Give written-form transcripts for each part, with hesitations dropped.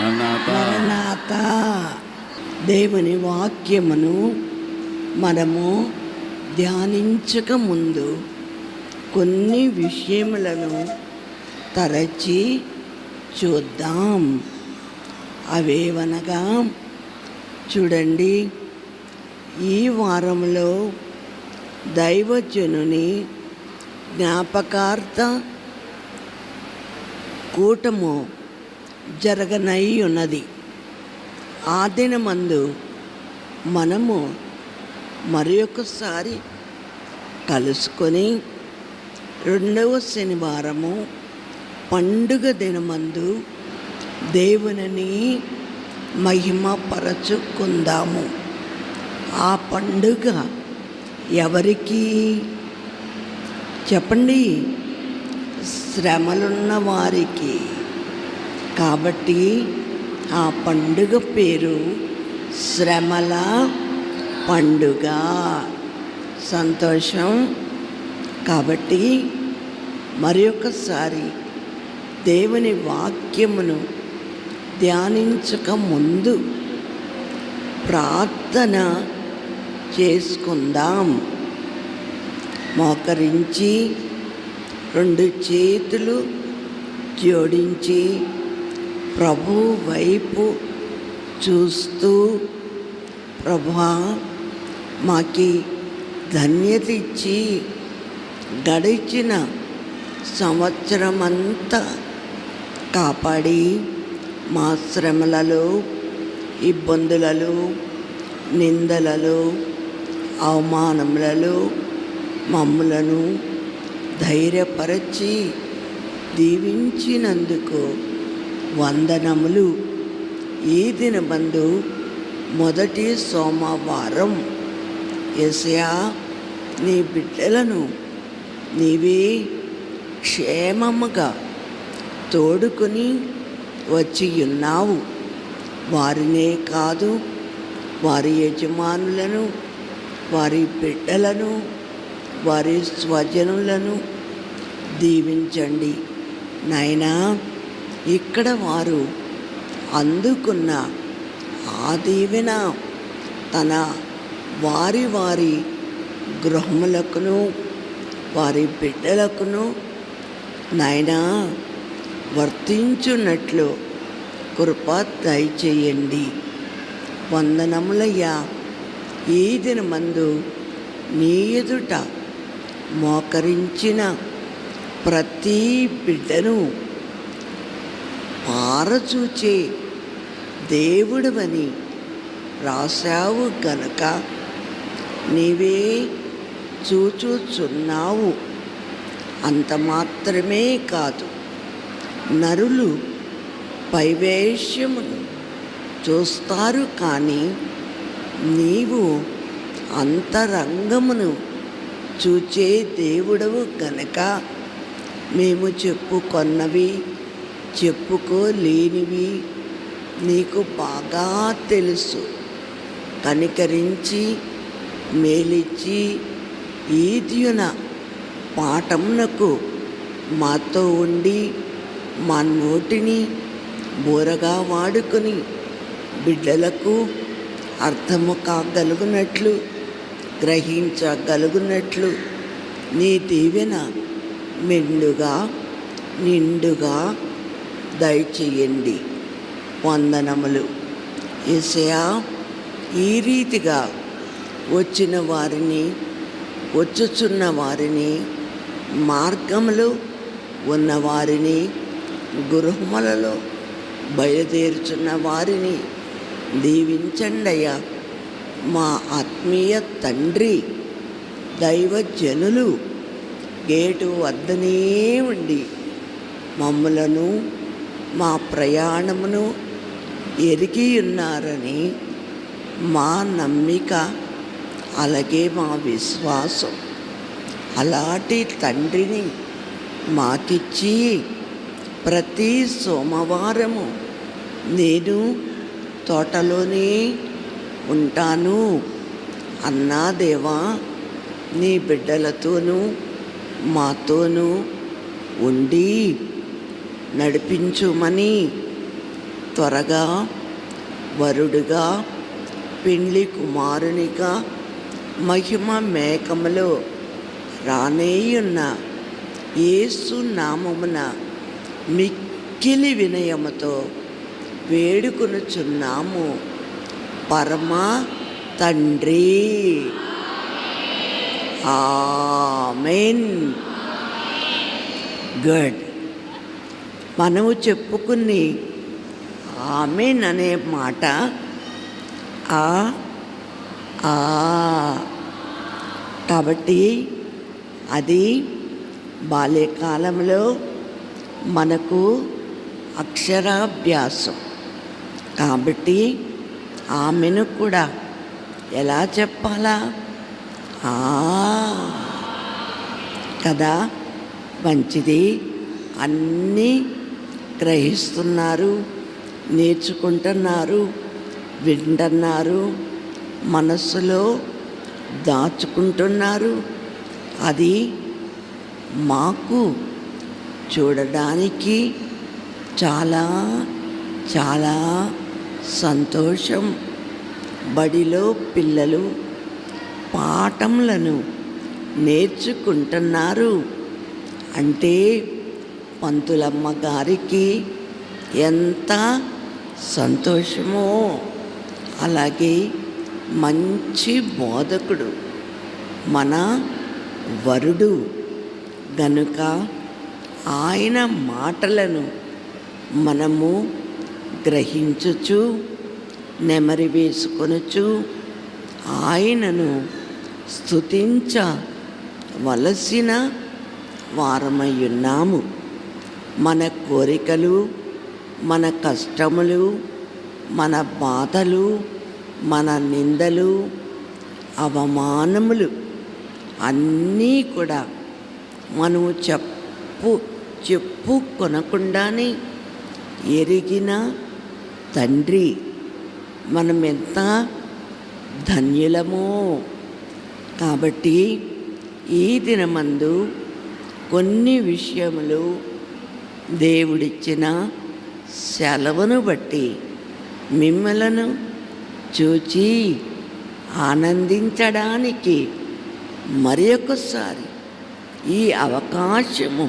మరణాత. దేవుని వాక్యమును మనము ధ్యానించక ముందు కొన్ని విషయములను తరచి చూద్దాం. అవేవనగా చూడండి, ఈ వారంలో దైవజనుని జ్ఞాపకార్థ కూటము జరగనై ఉన్నది. ఆ దినమందు మనము మరి ఒకసారి కలుసుకొని రెండవ శనివారము పండుగ దినమందు దేవునిని మహిమపరచుకుందాము. ఆ పండుగ ఎవరికి చెప్పండి? శ్రమలున్న వారికి. కాబట్టి ఆ పండుగ పేరు శ్రమల పండుగ. సంతోషం. కాబట్టి మరి ఒకసారి దేవుని వాక్యమును ధ్యానించక ముందు ప్రార్థన చేసుకుందాం. మోకరించి రెండు చేతులు జోడించి ప్రభు వైపు చూస్తూ, ప్రభువా మాకి ధన్యత ఇచ్చి గడిచిన సంవత్సరమంతా కాపాడి మా శ్రమలలో, ఇబ్బందులలో, నిందలలో, అవమానములలో మమ్ములను ధైర్యపరచి దీవించినందుకు వందనములు. ఈ దినమందు మొదటి సోమవారం యేసయ్యా, నీ బిడ్డలను నీవే క్షేమముగా తోడుకొని వచ్చి ఉన్నావు. వారినే కాదు, వారి యజమానులను, వారి బిడ్డలను, వారి స్వజనులను దీవించండి నాయనా. ఇక్కడ వారు అందుకున్న ఆ దీవెన తన వారి వారి గృహములకును, వారి బిడ్డలకును నాయనా వర్తించున్నట్లు కృప దయచేయండి. వందనములయ్యా. ఈ దినమందు నీ ఎదుట మోకరించిన ప్రతి బిడ్డను పారచూచే దేవుడవని రాశావు గనక నీవే చూచుచున్నావు. అంత మాత్రమే కాదు, నరులు పైవేశ్యమును చూస్తారు, కానీ నీవు అంతరంగమును చూచే దేవుడవు గనక మేము చెప్పుకొన్నవి, చెప్పుకోలేనివి నీకు బాగా తెలుసు. కనికరించి మేలిచ్చి ఈ దిన పాఠమునకు మాతో ఉండి మా నోటిని బోరగా వాడుకొని బిడ్డలకు అర్థము కాగలుగునట్లు, గ్రహించగలుగునట్లు నీ దీవెన మెండుగా నిండుగా దయచేయండి. వందనములు యేసయ్యా. ఈ రీతిగా వచ్చిన వారిని, వచ్చుచున్న వారిని, మార్గములో ఉన్నవారిని, గృహములలో బయలుదేరుచున్న వారిని దీవించండయ్యా. మా ఆత్మీయ తండ్రి, దైవజనులు గేటు వద్దనే ఉండి మమ్మలను, మా ప్రయాణమును ఎరిగి ఉన్నారని మా నమ్మిక, అలాగే మా విశ్వాసం. అలాంటి తండ్రిని మాకిచ్చి ప్రతి సోమవారము నేను తోటలోనే ఉంటాను అన్నా దేవా, నీ బిడ్డలతోనూ మాతోనూ ఉండి నడిపించుమని త్వరగా వరుడుగా పెండ్లి కుమారునిగా మహిమ మేఘములో రానేయున్న యేసు నామమున మిక్కిలి వినయముతో వేడుకొనుచున్నాము పరమ తండ్రి. ఆమేన్. గుడ్. మనము చెప్పుకుని ఆమేన్ అనే మాట ఆ కాబట్టి అది బాల్యకాలంలో మనకు అక్షరాభ్యాసం. కాబట్టి ఆమెను కూడా ఎలా చెప్పాలా? కదా, మంచిది. అన్నీ గ్రహిస్తున్నారు, నేర్చుకుంటున్నారు, వింటున్నారు, మనస్సులో దాచుకుంటున్నారు. అది మాకు చూడడానికి చాలా చాలా సంతోషం. బడిలో పిల్లలు పాఠములను నేర్చుకుంటున్నారు అంటే పంతులమ్మ గారికి ఎంత సంతోషమో. అలాగే మంచి బోధకుడు మన వరుడు గనుక ఆయన మాటలను మనము గ్రహించుచు నెమరి వేసుకొనుచు ఆయనను స్తుతించవలసిన వారమై ఉన్నాము. మన కోరికలు, మన కష్టములు, మన బాధలు, మన నిందలు, అవమానములు అన్నీ కూడా మనము చెప్పుకొనకుండానే ఎరిగిన తండ్రి. మనం ఎంత ధన్యులమో. కాబట్టి ఈ దినమందు కొన్ని విషయములు దేవుడిచ్చిన సెలవును బట్టి మిమ్మలను చూచి ఆనందించడానికి మరి ఒకసారి ఈ అవకాశము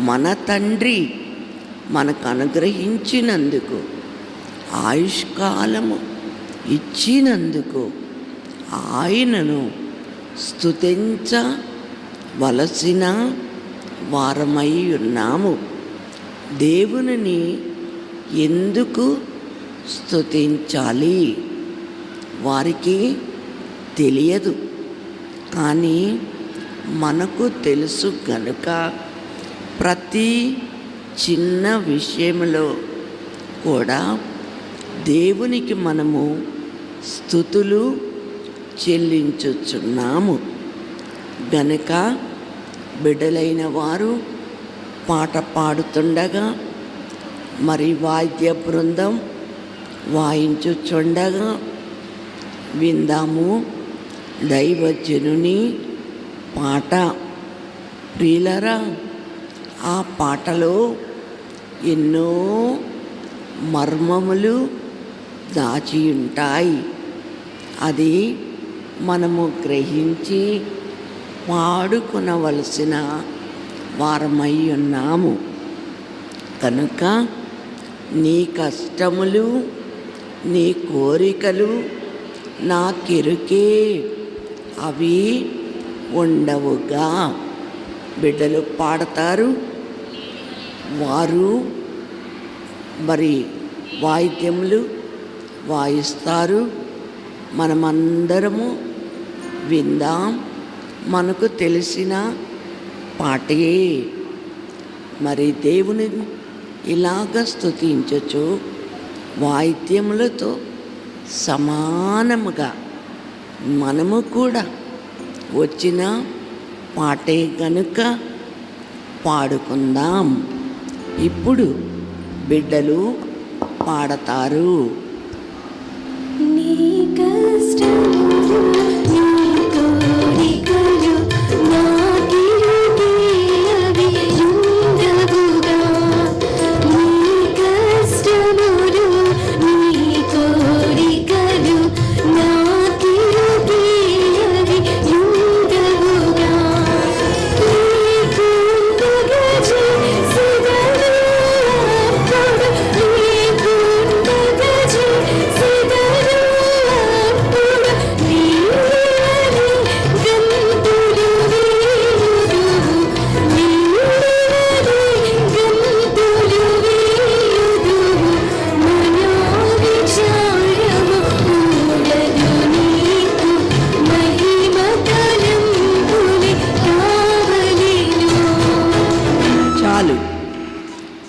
మన తండ్రి మనకు అనుగ్రహించినందుకు, ఆయుష్కాలము ఇచ్చినందుకు ఆయనను స్తుతించవలసిన వారమై ఉన్నాము. దేవునిని ఎందుకు స్తుతించాలి? వారికి తెలియదు, కానీ మనకు తెలుసు గనుక ప్రతి చిన్న విషయంలో కూడా దేవునికి మనము స్తుతులు చెల్లించుచున్నాము. గనుక బిడ్డలైన వారు పాట పాడుతుండగా, మరి వాద్య బృందం వాయించుచుండగా విందాము దైవజనుని పాట. ప్రియులరా, ఆ పాటలో ఎన్నో మర్మములు దాచి ఉంటాయి. అది మనము గ్రహించి పాడుకొనవలసిన వారమై ఉన్నాము. కనుక నీ కష్టములు, నీ కోరికలు నాకెరుకే, అవి ఉండవుగా. బిడ్డలు పాడతారు, వారు మరి వాయిద్యములు వాయిస్తారు. మనమందరము విందాం. మనకు తెలిసిన పాటే. మరి దేవుని ఇలాగ స్తుతించచ్చు వాయిద్యములతో సమానముగా మనము కూడా వచ్చిన పాటే గనుక పాడుకుందాం. ఇప్పుడు బిడ్డలు పాడతారు. నీ కష్టములు, నీ కోరికలు నాకెరుకే, అవి ఉండవుగా. నీ కష్టములు,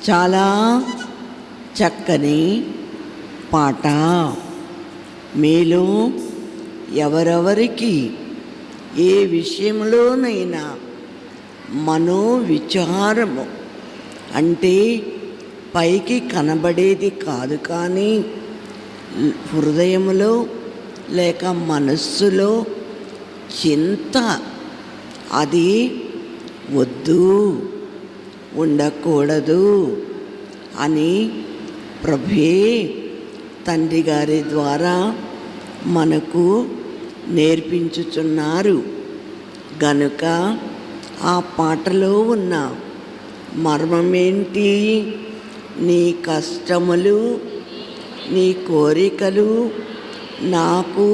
చాలా చక్కని పాట. మీలో ఎవరెవరికి ఏ విషయంలోనైనా మనోవిచారము అంటే పైకి కనబడేది కాదు, కానీ హృదయములో లేక మనస్సులో చింత, అది వద్దు, ఉండకూడదు అని ప్రభువే తండ్రి గారి ద్వారా మనకు నేర్పించుచున్నారు. గనుక ఆ పాటలో ఉన్న మర్మమేంటి? నీ కష్టములు, నీ కోరికలు నాకు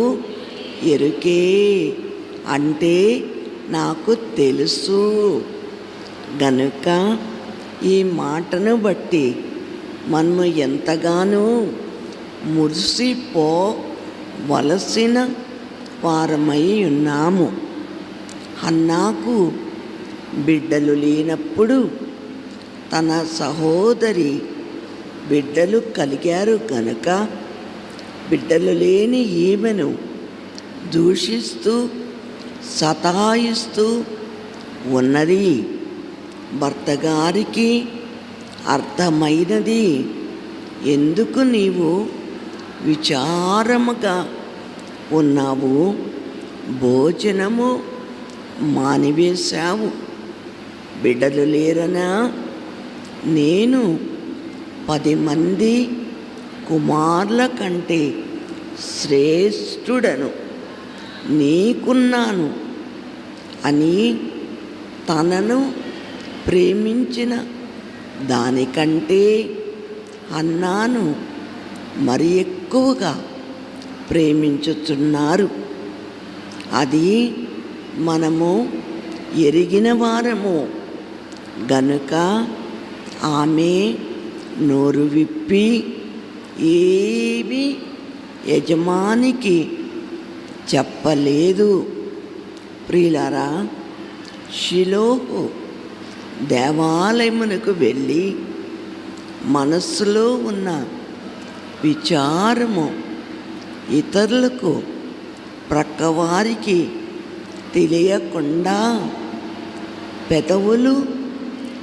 ఎరుకే, అంటే నాకు తెలుసు. గనుక ఈ మాటను బట్టి మనము ఎంతగానో మురిసిపోవలసిన వారమై ఉన్నాము. హన్నాకు బిడ్డలు లేనప్పుడు తన సహోదరి బిడ్డలు కలిగారు గనుక బిడ్డలు లేని ఈమెను దూషిస్తూ సతాయిస్తూ ఉన్నది. భర్త గారికి అర్థమైనది. ఎందుకు నీవు విచారముగా ఉన్నావు? భోజనము మానివేశావు. బిడ్డలు లేరనా? నేను 10 మంది కుమారుల కంటే శ్రేష్ఠుడను నీకున్నాను అని తనను ప్రేమించిన దానికంటే హన్నాను మరి ఎక్కువగా ప్రేమించుచున్నారు. అది మనము ఎరిగిన వారము. గనుక ఆమె నోరు విప్పి ఏమీ యజమానికి చెప్పలేదు. ప్రియులారా, షిలోహు దేవాలయమునకు వెళ్ళి మనస్సులో ఉన్న విచారము ఇతరులకు ప్రక్కవారికి తెలియకుండా పెదవులు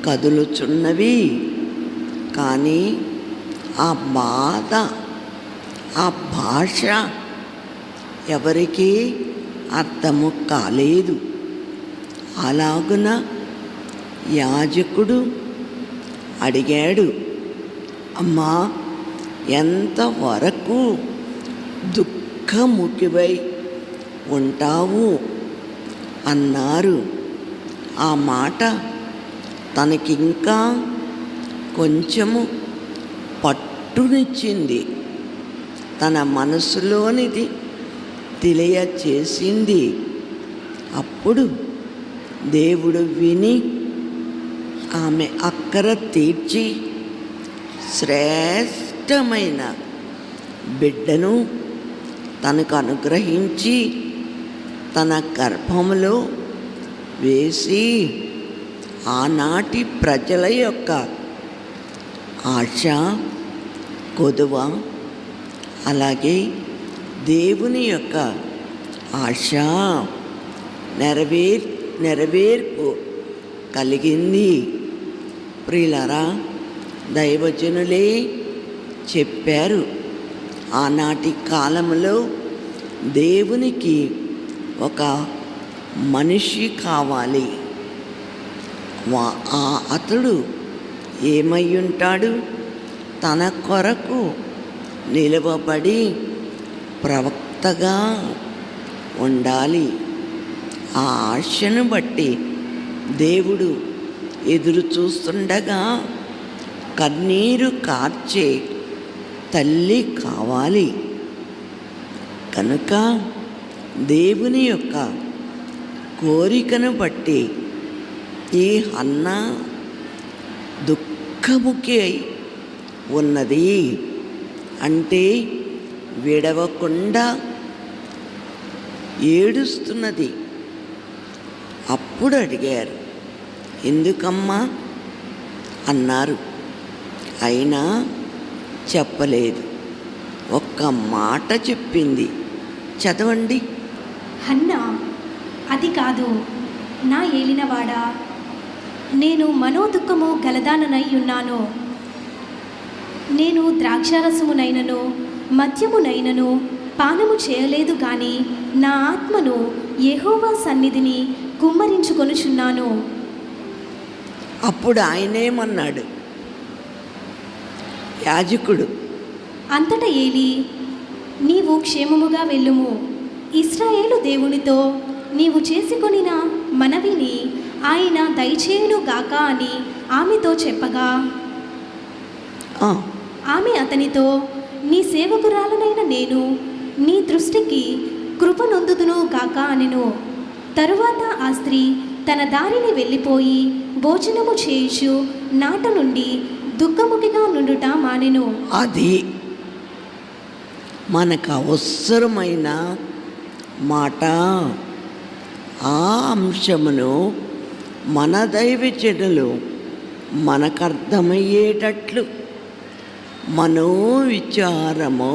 కదులుచున్నవి, కానీ ఆ బాధ, ఆ భాష ఎవరికీ అర్థము కాలేదు. అలాగున యాజకుడు అడిగాడు, అమ్మా, ఎంతవరకు దుఃఖముఖివై ఉంటావు అన్నారు. ఆ మాట తనకింకా కొంచెము పట్టునిచ్చింది. తన మనసులోనిది తెలియచేసింది. అప్పుడు దేవుడు విని ఆమె అక్కర తీర్చి శ్రేష్టమైన బిడ్డను తనకు అనుగ్రహించి తన గర్భములో వేసి ఆనాటి ప్రజల యొక్క ఆశ, కొదువ, అలాగే దేవుని యొక్క ఆశ నెరవేర్పు కలిగింది. ప్రియులారా, దైవజనులే చెప్పారు, ఆనాటి కాలంలో దేవునికి ఒక మనిషి కావాలి. అతడు ఏమై ఉంటాడు? తన కొరకు నిలవబడి ప్రవక్తగా ఉండాలి. ఆ ఆశను బట్టి దేవుడు ఎదురు చూస్తుండగా కన్నీరు కార్చే తల్లి కావాలి. కనుక దేవుని యొక్క కోరికను బట్టి ఈ హన్నా దుఃఖముఖి అయి ఉన్నది. అంటే విడవకుండా ఏడుస్తున్నది. అప్పుడు అడిగారు, ఎందుకమ్మా అన్నారు. అయినా చెప్పలేదు. ఒక్క మాట చెప్పింది. చదవండి. హన్నా, అది కాదు నా ఏలినవాడా, నేను మనోదుఃఖము గలదాననై ఉన్నాను. నేను ద్రాక్షారసమునైనను మద్యమునైనను పానము చేయలేదు గాని నా ఆత్మను యెహోవా సన్నిధిని కుమ్మరించుకొనుచున్నాను. అప్పుడు ఆయనేమన్నాడు? యాజకుడు అంతట ఏలి, నీవు క్షేమముగా వెళ్ళుము, ఇశ్రాయేలు దేవునితో నీవు చేసుకొనిన మనవిని ఆయన దయచేయును గాక అని ఆమెతో చెప్పగా, ఆమె అతనితో, నీ సేవకురాలనైన నేను నీ దృష్టికి కృపనొందుదును గాక అనెను. తరువాత ఆ స్త్రీ తన దారిని వెళ్ళిపోయి భోజనము చేయుచు నాట నుండి దుఃఖముఖిగా నుండుట మానెను. అది మనకు అవసరమైన మాట. ఆ అంశమును మన దైవజనులు మనకర్థమయ్యేటట్లు మనోవిచారము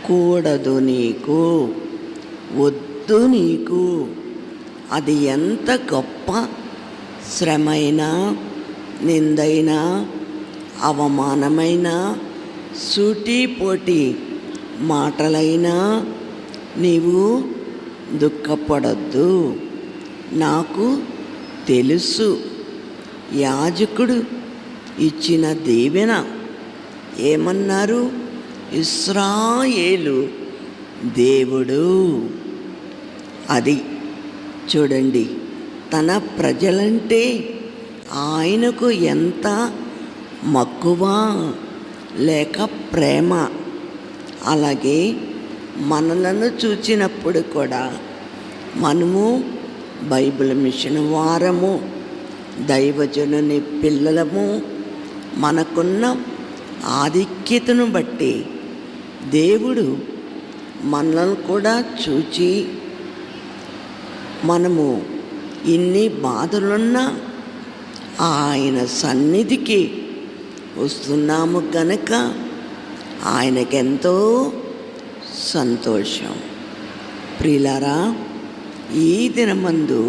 కూడదు నీకు, వద్దు నీకు. అది ఎంత గొప్ప శ్రమైనా, నిందైనా, అవమానమైన, సూటిపోటి మాటలైనా నీవు దుఃఖపడద్దు. నాకు తెలుసు యాజకుడు ఇచ్చిన దీవెన. ఏమన్నారు? ఇశ్రాయేలు దేవుడు. అది చూడండి, తన ప్రజలంటే ఆయనకు ఎంత మక్కువ లేక ప్రేమ. అలాగే మనలను చూచినప్పుడు కూడా మనము బైబిల్ మిషన్ వారము, దైవజనుని పిల్లలము, మనకున్న ఆధిక్యతను బట్టి దేవుడు మనల్ని కూడా చూచి, మనము ఇన్ని బాధలున్నా ఆయన సన్నిధికి వస్తున్నాము కనుక ఆయనకెంతో సంతోషం. ప్రియులారా, ఈ దినమందు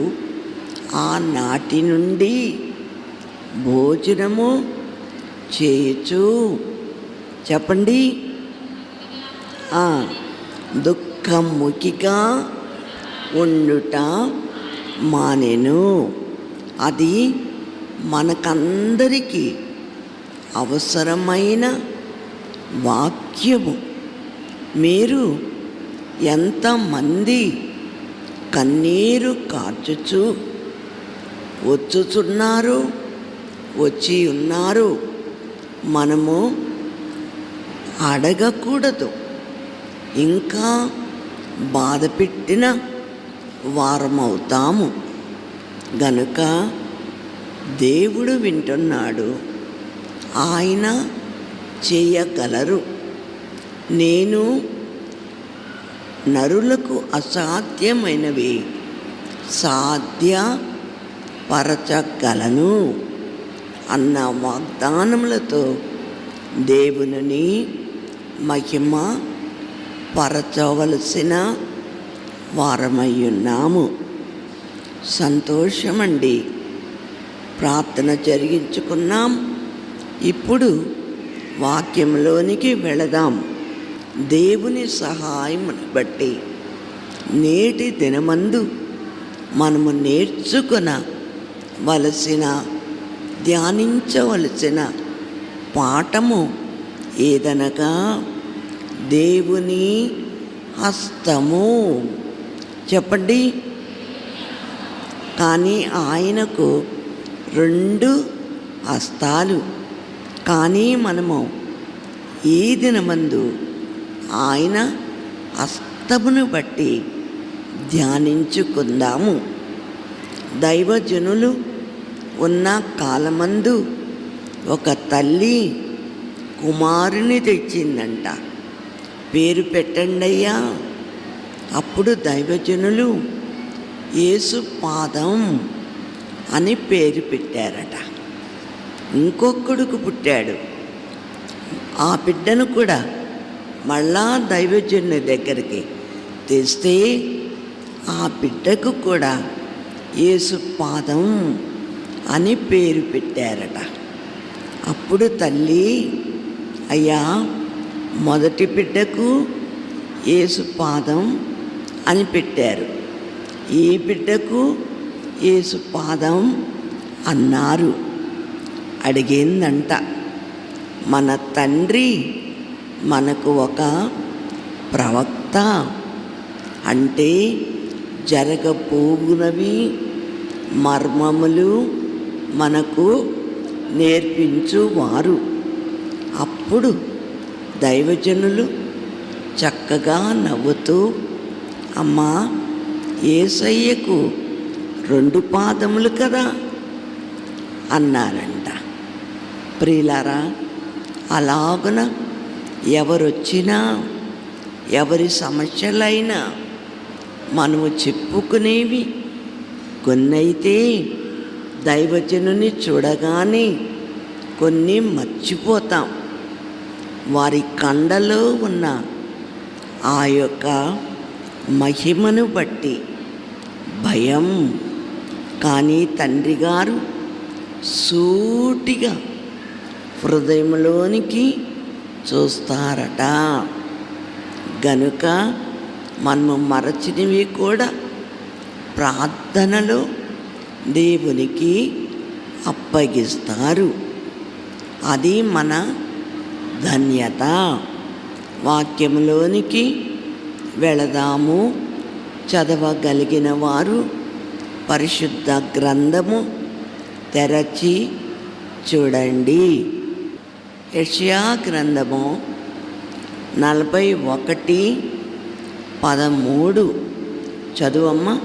ఆనాటి నుండి భోజనము చేయొచ్చు. చెప్పండి. దుఃఖముఖిగా ఉండుట మానెను. అది మనకందరికీ అవసరమైన వాక్యము. మీరు ఎంతమంది కన్నీరు కార్చుచు వచ్చుచున్నారు, వచ్చి ఉన్నారు. మనము అడగకూడదు. ఇంకా బాధ పెట్టిన వారమవుతాము గనుక దేవుడు వింటున్నాడు. ఆయన చేయగలరు. నేను నరులకు అసాధ్యమైనవి సాధ్యపరచగలను అన్న వాగ్దానములతో దేవునిని మహిమ పరచవలసిన వారమయ్యున్నాము. సంతోషమండి. ప్రార్థన జరిగించుకున్నాం. ఇప్పుడు వాక్యంలోనికి వెళదాం. దేవుని సహాయమును బట్టి నేటి దినమందు మనము నేర్చుకొనవలసిన, ధ్యానించవలసిన పాఠము ఏదనగా దేవుని హస్తము. చెప్పండి. కానీ ఆయనకు 2 హస్తాలు. కానీ మనము ఈ దినమందు ఆయన హస్తమును బట్టి ధ్యానించుకుందాము. దైవజనులు ఉన్న కాలమందు ఒక తల్లి కుమారుని తెచ్చిందంట. పేరు పెట్టండి అయ్యా. అప్పుడు దైవజనులు యేసు పాదం అని పేరు పెట్టారట. ఇంకొకడుకు పుట్టాడు. ఆ బిడ్డను కూడా మళ్ళా దైవజనుని దగ్గరికి తెస్తే ఆ బిడ్డకు కూడా యేసు పాదం అని పేరు పెట్టారట. అప్పుడు తల్లి, అయ్యా, మొదటి బిడ్డకు యేసు పాదం అని పెట్టారు, ఈ బిడ్డకు యేసు పాదం అన్నారు. అడిగిందంట, మన తండ్రి మనకు ఒక ప్రవక్త, అంటే జరగబోవునవి మర్మములు మనకు నేర్పించువారు. అప్పుడు దైవజనులు చక్కగా నవ్వుతూ, అమ్మా, యేసయ్యకు 2 పాదములు కదా అన్నారంట. ప్రియులారా, అలాగున ఎవరొచ్చినా ఎవరి సమస్యలైనా మనము చెప్పుకునేవి కొన్నైతే దైవజనుని చూడగానే కొన్ని మర్చిపోతాం. వారి కండలో ఉన్న ఆ యొక్క మహిమను బట్టి భయం. కానీ తండ్రి గారు సూటిగా హృదయంలోనికి చూస్తారట. గనుక మనము మరచినవి కూడా ప్రార్థనలో దేవునికి అప్పగిస్తారు. అది మన ధన్యత. వాక్యంలోనికి వెళదాము. చదవగలిగిన వారు పరిశుద్ధ గ్రంథము తెరచి చూడండి. యెషయా గ్రంథము 41:13 చదువమ్మా.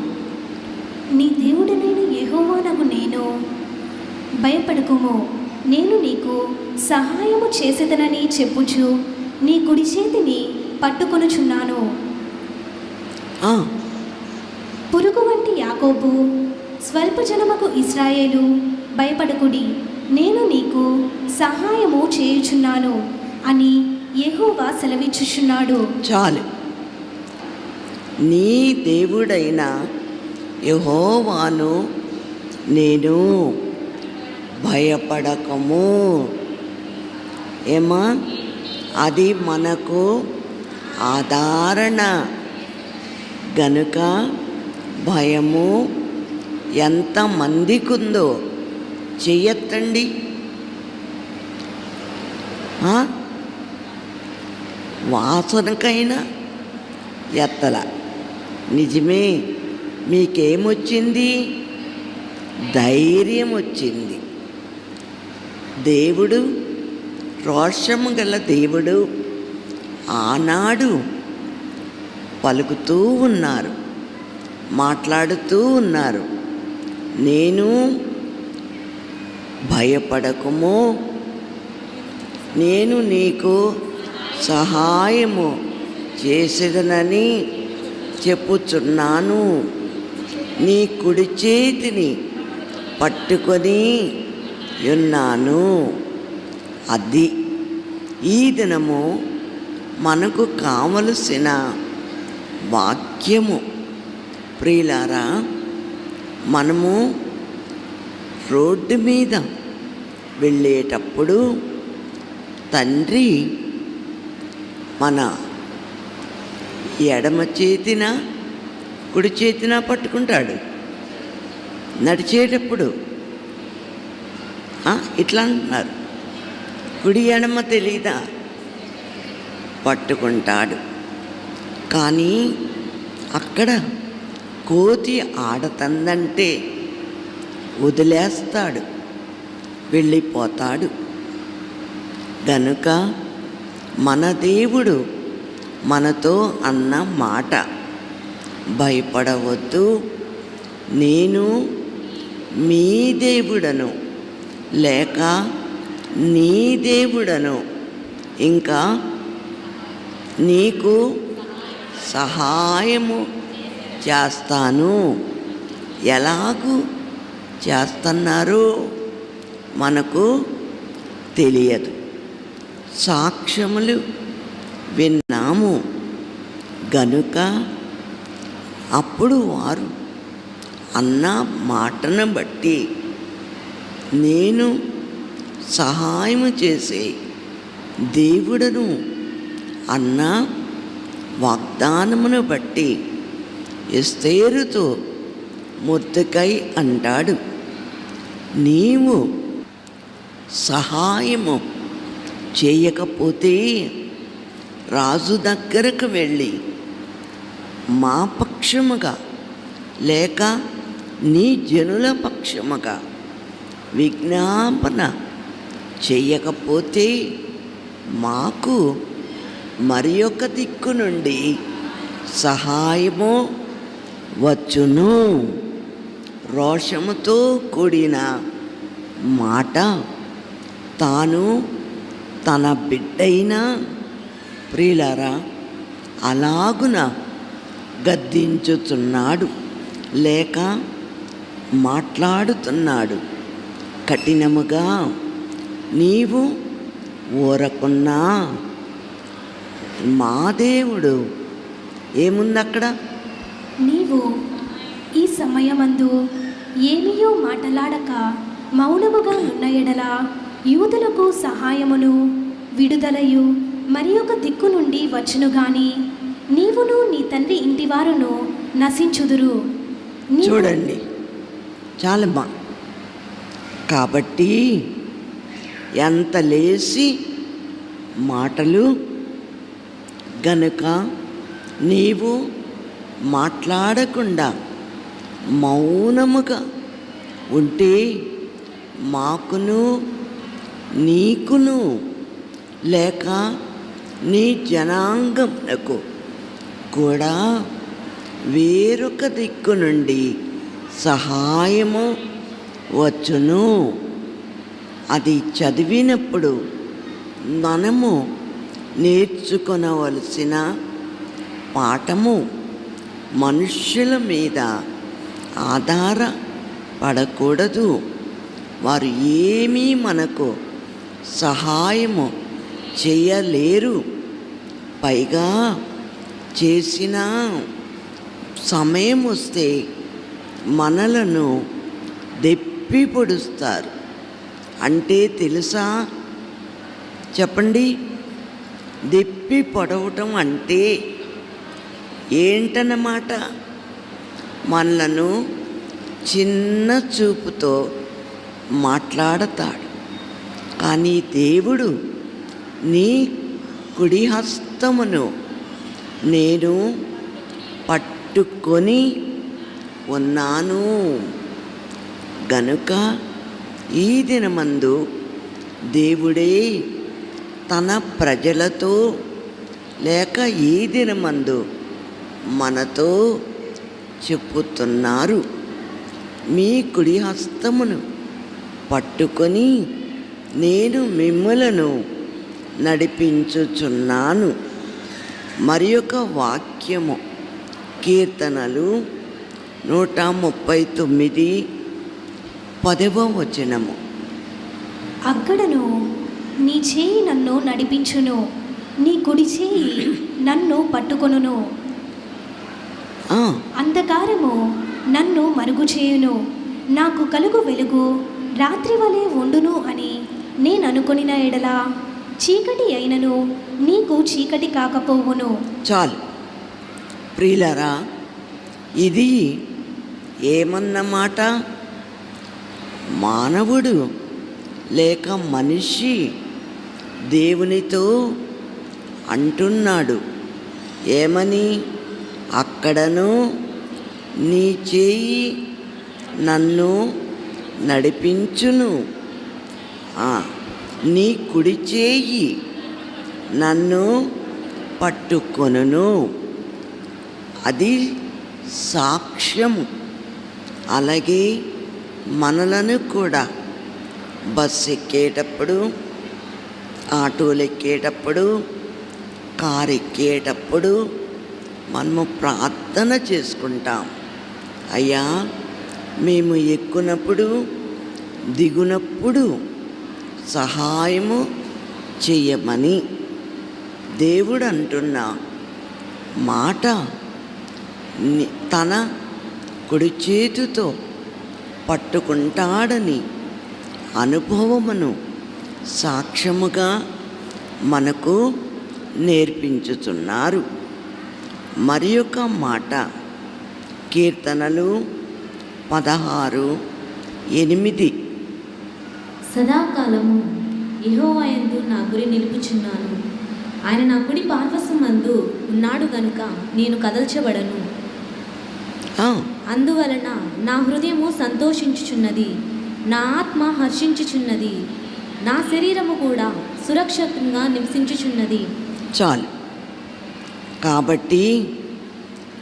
నీ దేవుడనైన యెహోవానగు నేను, భయపడకుము, నేను నీకు సహాయము చేసేదనని చెప్పుచు నీ కుడి చేతిని పట్టుకొనుచున్నాను. పురుగు వంటి యాకోబు, స్వల్ప జనమకు ఇశ్రాయేలు, భయపడకుడి, నేను నీకు సహాయము చేయుచున్నాను అని యెహోవా సెలవిచ్చుచున్నాడు. చాలు. నీ దేవుడైన యెహోవాను నేను, భయపడకము. ఏమా, అది మనకు ఆదరణ. గనుక భయము ఎంతమందికి ఉందో చెయ్యొద్దండి. వాసనకైనా ఎత్తల. నిజమే, మీకేమొచ్చింది? ధైర్యం వచ్చింది. దేవుడు, రోషము గల దేవుడు ఆనాడు పలుకుతూ ఉన్నారు, మాట్లాడుతూ ఉన్నారు. నేను, భయపడకుము, నేను నీకు సహాయము చేసేదనని చెప్పుచున్నాను. నీ కుడి చేతిని పట్టుకొని ఉన్నాను. అది ఈ దినము మనకు కావలసిన వాక్యము. ప్రియులారా, మనము రోడ్డు మీద వెళ్ళేటప్పుడు తండ్రి మన ఎడమ చేతిన కుడి చేతిన పట్టుకుంటాడు. నడిచేటప్పుడు ఇట్లా అంటున్నారు, కుడి ఎడమ తెలీదా, పట్టుకుంటాడు. కానీ అక్కడ కోతి ఆడతందంటే వదిలేస్తాడు, వెళ్ళిపోతాడు. గనుక మన దేవుడు మనతో అన్న మాట, భయపడవద్దు, నేను మీ దేవుడను, లేక నీ దేవుడను, ఇంకా నీకు సహాయము చేస్తాను. ఎలాగూ చేస్తున్నారో మనకు తెలియదు. సాక్ష్యములు విన్నాము గనుక అప్పుడు వారు అన్న మాటను బట్టి నేను సహాయము చేసే దేవుడను అన్న వాగ్దానమును బట్టి ఎస్తేరుతో మొర్దెకై అంటాడు, నీవు సహాయము చేయకపోతే రాజు దగ్గరకు వెళ్ళి మా పక్షముగా లేక నీ జనుల పక్షముగా విజ్ఞాపన చేయకపోతే మాకు మరి ఒక దిక్కు నుండి సహాయము వచ్చును. రోషముతో కూడిన మాట తాను తన బిడ్డైన ప్రియులారా అలాగున గద్దించుతున్నాడు లేక మాట్లాడుతున్నాడు. కఠినముగా నీవు ఊరకున్నా మా దేవుడు ఏముందక్కడ, నీవు ఈ సమయమందు ఏమీయో మాటలాడక మౌనముగా ఉన్న ఎడల యూదులకు సహాయమును విడుదలయు మరి ఒక దిక్కు నుండి వచ్చును గాని నీవును నీ తండ్రి ఇంటివారును నశించుదురు. చూడండి చాలమ్మా. కాబట్టి ఎంత లేసి మాటలు గనుక నీవు మాట్లాడకుండా మౌనముగా ఉంటే మాకును నీకును లేక నీ జనాంగమునకు కూడా వేరొక దిక్కు నుండి సహాయము వచ్చును. అది చదివినప్పుడు మనము నేర్చుకొనవలసిన పాఠము. మనుష్యుల మీద ఆధారపడకూడదు. వారు ఏమీ మనకు సహాయము చేయలేరు. పైగా చేసిన సమయం వస్తే మనలను దెప్పి పొడుస్తారు. అంటే తెలుసా చెప్పండి? దెప్పి పొడవటం అంటే ఏంటన్నమాట? మనలను చిన్న చూపుతో మాట్లాడతాడు. కానీ దేవుడు నీ కుడి హస్తమును నేను పట్టుకొని ఉన్నాను గనుక ఈ దినమందు దేవుడే తన ప్రజలతో లేక ఈ దినమందు మనతో చెప్పుతున్నారు, మీ కుడి హస్తమును పట్టుకొని నేను మిమ్ములను నడిపించుచున్నాను. మరి ఒక వాక్యము కీర్తనలు 139 10వ వచనము. అక్కడను నీ చేయి నన్ను నడిపించును, నీ కుడి చేయి నన్ను పట్టుకొనును. అంధకారము నన్ను మరుగు చేయును, నాకు కలుగు వెలుగు రాత్రి వలె ఉండును అని నేను అనుకొనిన ఎడల చీకటి అయినను నీకు చీకటి కాకపోవును. చాలు ప్రియులారా, ఇది ఏమన్నమాట? మానవుడు లేక మనిషి దేవునితో అంటున్నాడు. ఏమని? అక్కడను నీ చేయి నన్ను నడిపించును, నీ కుడి చేయి నన్ను పట్టుకొనును. అది సాక్ష్యము. అలాగే మనలను కూడా బస్సు ఎక్కేటప్పుడు, ఆటోలు ఎక్కేటప్పుడు, కారు ఎక్కేటప్పుడు మనము ప్రార్థన చేసుకుంటాం. అయ్యా, మేము ఎక్కునప్పుడు దిగునప్పుడు సహాయము చెయ్యమని దేవుడు అంటున్న మాట తన కుడి చేతితో పట్టుకుంటాడని అనుభవమును సాక్ష్యముగా మనకు నేర్పించుతున్నారు. మరి ఒక మాట కీర్తనలు 16:8. సదాకాలము యెహోవా యందు నా గురి నిలుపుచున్నాను. ఆయన నా కుడి పార్శ్వమందు ఉన్నాడు గనుక నేను కదల్చబడను. అందువలన నా హృదయము సంతోషించుచున్నది, నా ఆత్మ హర్షించుచున్నది, నా శరీరము కూడా సురక్షితంగా నివసించుచున్నది. చాలు. కాబట్టి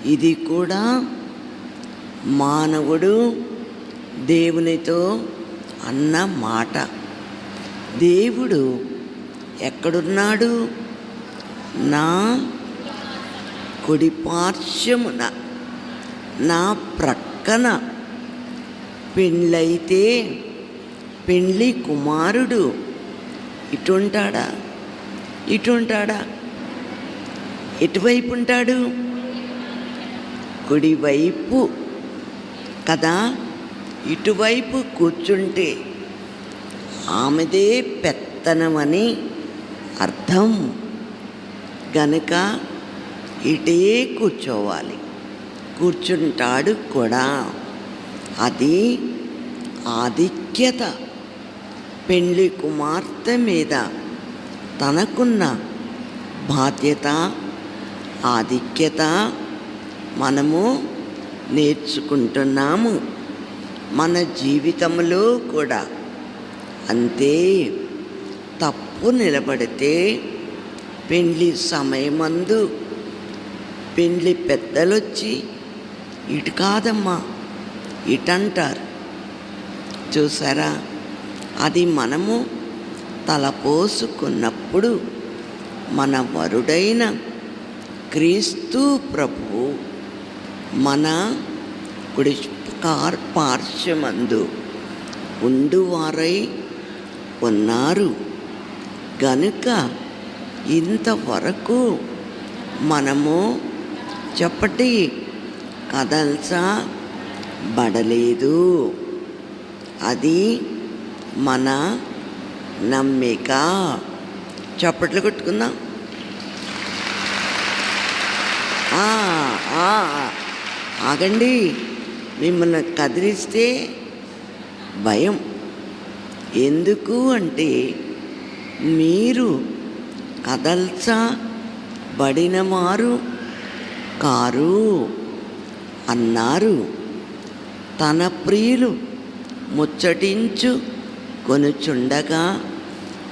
ఇది కూడా మానవుడు దేవునితో అన్న మాట. దేవుడు ఎక్కడున్నాడు? నా కుడి పార్శ్వమున, నా ప్రక్కన. పెళ్ళైతే పెళ్ళి కుమారుడు ఇటుంటాడా? ఇటుంటాడా? ఎటువైపు ఉంటాడు? కుడివైపు కదా. ఇటువైపు కూర్చుంటే ఆమెదే పెత్తనమని అర్థం. గనుక ఇటే కూర్చోవాలి. కూర్చుంటాడు కూడా. అది ఆధిక్యత. పెండ్లి కుమార్తె మీద తనకున్న బాధ్యత, ఆధిక్యత మనము నేర్చుకుంటున్నాము. మన జీవితంలో కూడా అంతే. తప్పు నిలబడితే పెండ్లి సమయమందు పెండ్లి పెద్దలొచ్చి ఇటు కాదమ్మా ఇటంటారు. చూసారా? అది మనము తలపోసుకున్నప్పుడు మన వరుడైన క్రీస్తు ప్రభువు మన కుడి పార్శ్వమందు ఉండువారై ఉన్నారు. గనుక ఇంతవరకు మనము చెప్పటి కదల్చబడలేదు. అది మన నమ్మిక. చప్పట్లు కొట్టుకుందాం. ఆగండి. మిమ్మల్ని కదిలిస్తే భయం. ఎందుకు అంటే మీరు కదల్చబడినవారు కారు అన్నారు. తన ప్రియులు ముచ్చటించు కొనుచుండగా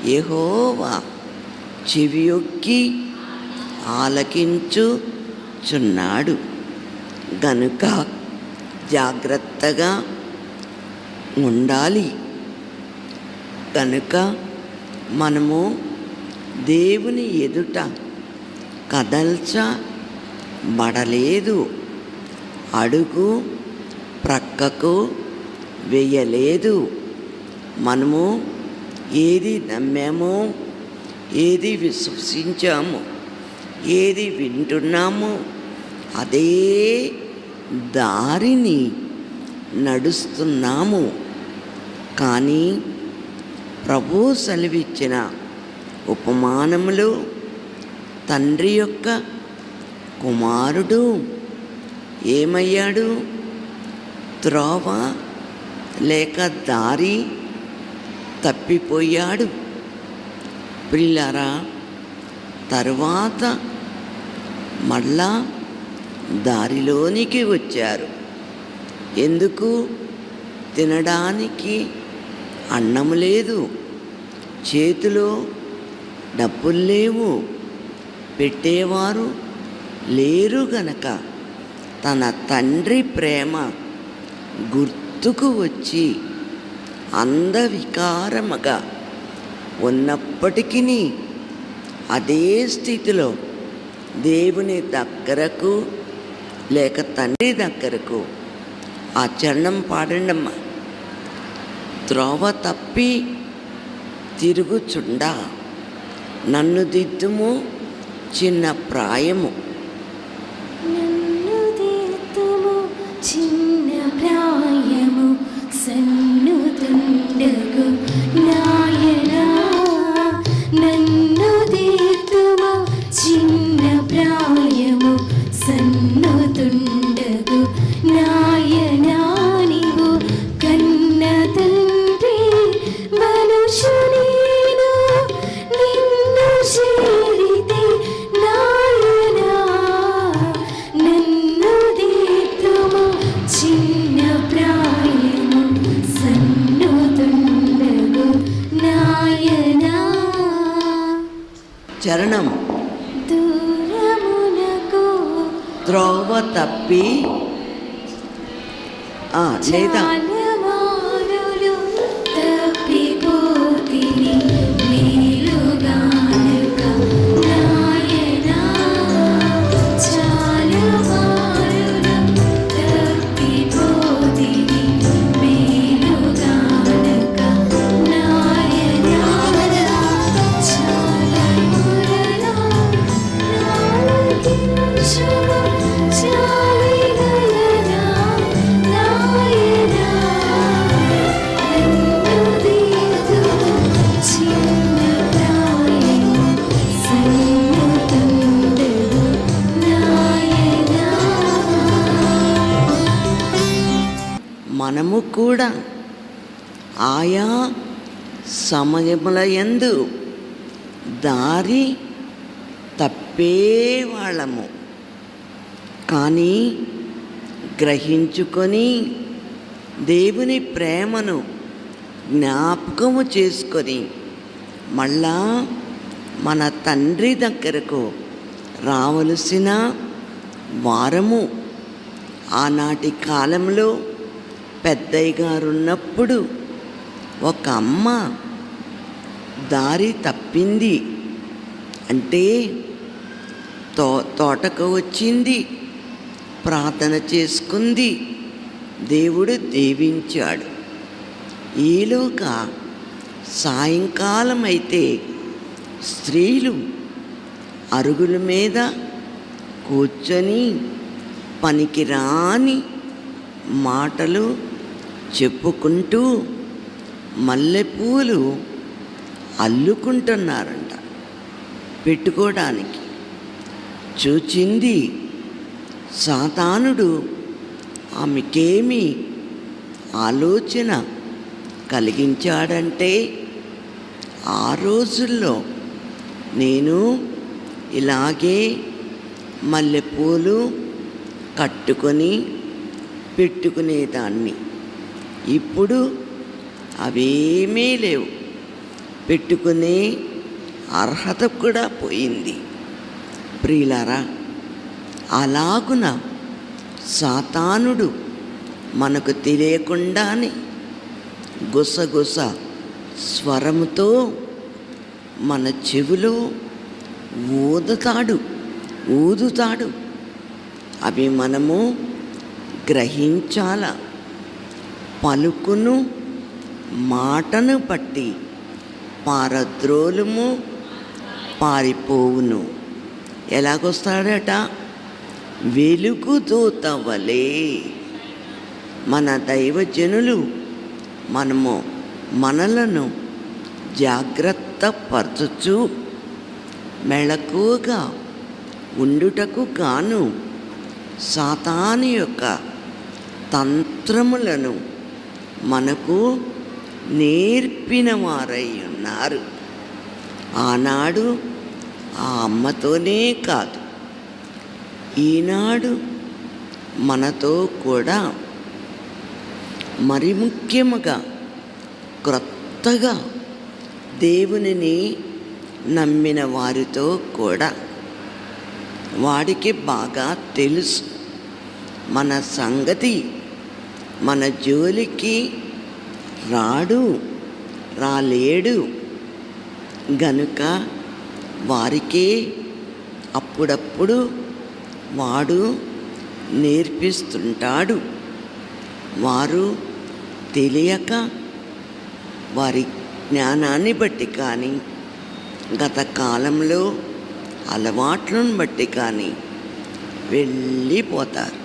యెహోవా చెవియొగ్గి ఆలకించుచున్నాడు. గనుక జాగ్రత్తగా ఉండాలి. కనుక మనము దేవుని ఎదుట కదల్చబడలేదు. అడుగు ప్రక్కకు వేయలేదు. మనము ఏది నమ్మామో, ఏది విశ్వసించామో, ఏది వింటున్నామో అదే దారిని నడుస్తున్నాము. కానీ ప్రభు సెలవిచ్చిన ఉపమానములో తండ్రి యొక్క కుమారుడు ఏమయ్యాడు? త్రోవ లేక దారి తప్పిపోయాడు. ప్రియులారా, తరువాత మళ్ళా దారిలోనికి వచ్చారు. ఎందుకు? తినడానికి అన్నం లేదు, చేతిలో డబ్బులు లేవు, పెట్టేవారు లేరు. గనక తన తండ్రి ప్రేమ గుర్తుకు వచ్చి అందవికారముగా ఉన్నప్పటికీ అదే స్థితిలో దేవుని దగ్గరకు లేక తండ్రి దగ్గరకు ఆ చరణం పాడండమ్మా. త్రోవ తప్పి తిరుగుచుండా నన్ను దిద్దుము చిన్న ప్రాయము. నన్ను దిద్దుము చిన్న ప్రాయము సన్నుతుండగు నాయనా. నన్ను దిద్దుము చిన్న ప్రాయము సన్నుతుండగు నాయనా. నీవు కన్న తండ్రి మనుషునేను నిన్ను చేరితే నాయనా. నన్ను దిద్దుము చిన్న ప్రాయము సన్నుతుండగు నాయనా. చరణం. దూరమునకు త్రోవ తప్పి లేదా చాలమారులు తప్పిపోతిని మేలుగానక నాయనా. చాలమారులు తప్పిపోతిని మేలుగానక నాయనా. చాలమురలా నాలకించుము చాలిగలనా నాయనా. నన్ను దిద్దుము చిన్న ప్రాయము సన్నుతుండగు నాయనా. మనము కూడా ఆయా సమయములయందు దారి తప్పేవాళ్ళము. కానీ గ్రహించుకొని దేవుని ప్రేమను జ్ఞాపకము చేసుకొని మళ్ళా మన తండ్రి దగ్గరకు రావలసిన వారము. ఆనాటి కాలంలో పెద్దయ్య గారు ఉన్నప్పుడు ఒక అమ్మ దారి తప్పింది అంటే తోటకు వచ్చింది, ప్రార్థన చేసుకుంది, దేవుడు దీవించాడు. ఈలోగా సాయంకాలం అయితే స్త్రీలు అరుగుల మీద కూర్చొని పనికిరాని మాటలు చెప్పుకుంటూ మల్లెపూలు అల్లుకుంటున్నారంట పెట్టుకోవడానికి. చూచింది సాతానుడు. ఆమెకేమి ఆలోచన కలిగించాడంటే, ఆ రోజుల్లో నేను ఇలాగే మల్లెపూలు కట్టుకొని పెట్టుకునేదాన్ని. ఇప్పుడు అవేమీ లేవు, పెట్టుకునే అర్హత కూడా పోయింది. ప్రియులారా, అలాగున సాతానుడు మనకు తెలియకుండానే గుసగుస స్వరముతో మన చెవిలో ఊదుతాడు. అవి మనము గ్రహించాల. పలుకును మాటను బట్టి పారద్రోలుము పారిపోవును. ఎలాగొస్తాడట? వెలుగుదూత వలె. మన దైవజనులు మనలను జాగ్రత్త పరచుచు మెళకువగా ఉండుటకు గాను సాతాను యొక్క తంత్రములను మనకు నేర్పిన వారై ఉన్నారు. ఆనాడు ఆ అమ్మతోనే కాదు, ఈనాడు మనతో కూడా మరి ముఖ్యముగా క్రొత్తగా దేవునిని నమ్మిన వారితో కూడా వాడికి బాగా తెలుసు మన సంగతి. మన జోలికి రాలేడు గనుక వారికి అప్పుడప్పుడు వాడు నేర్పిస్తుంటాడు. వారు తెలియక వారి జ్ఞానాన్ని బట్టి కానీ గత కాలంలో అలవాట్లను బట్టి కానీ వెళ్ళిపోతారు.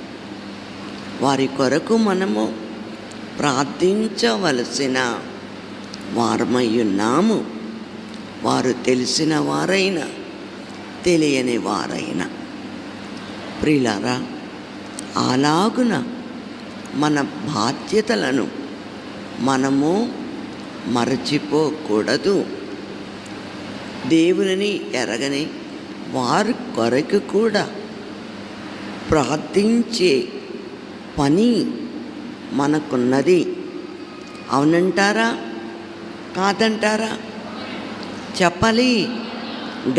వారి కొరకు మనము ప్రార్థించవలసిన వారమై ఉన్నాము. వారు తెలిసిన వారైనా తెలియని వారైనా. ప్రియులారా, అలాగున మన బాధ్యతలను మనము మరచిపోకూడదు. దేవునిని ఎరగని వారి కొరకు కూడా ప్రార్థించే పని మనకున్నది. అవునంటారా? కాదంటారా? చెప్పాలి